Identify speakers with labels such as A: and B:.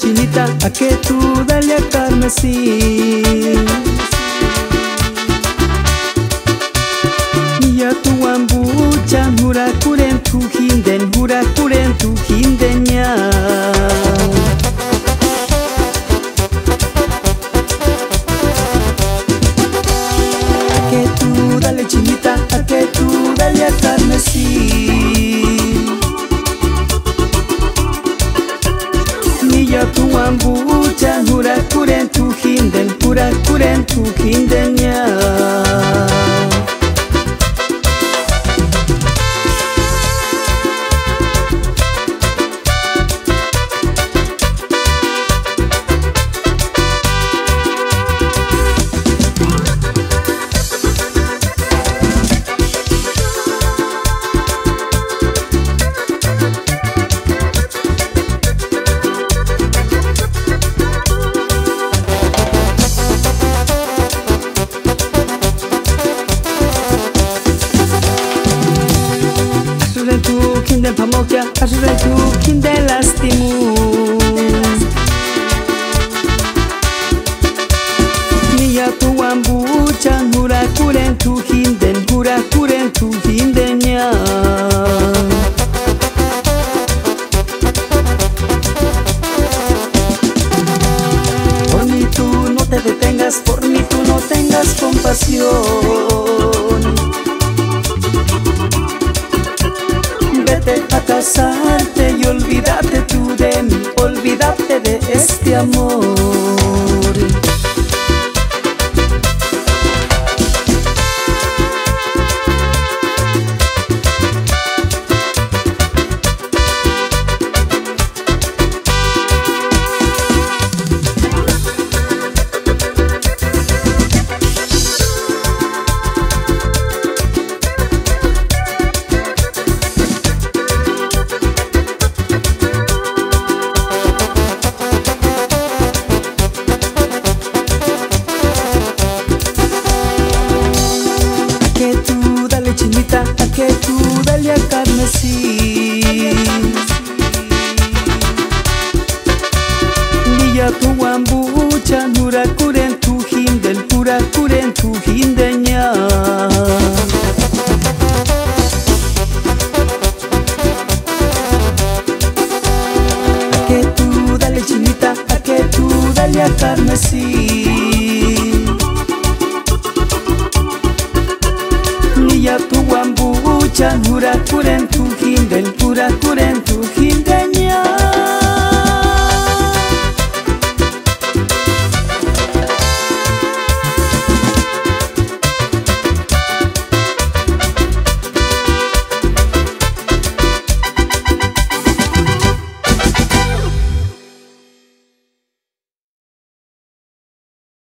A: chinita, a que tú dale a carmesí. Ya tu ambuchan, jura curen tu hinden, jura curen tu hindeña. A que tú dale chinita, a que tú dale a carmesí. Ya tu ambuchan, jura curen tu hinden, jura curen tu hindeña. Kinden pamokya, asure tu kinden lastimu. Niya tu ambuchan, jura kuren tu hinden, jura kuren tu hindeña. Por mí tú no te detengas, por mí tú no tengas compasión. Vete a casarte y olvídate tú de mí, olvídate de este amor. Chinita, a que tú dale a carmesí. Niya tu ambucha, jura curen tu hinden, jura curen tu hindeña. A que tú dale chinita, a que tú dale a carmesí. Ya tu ambuchan, jura curen tu hinden, jura curen tu hindeña.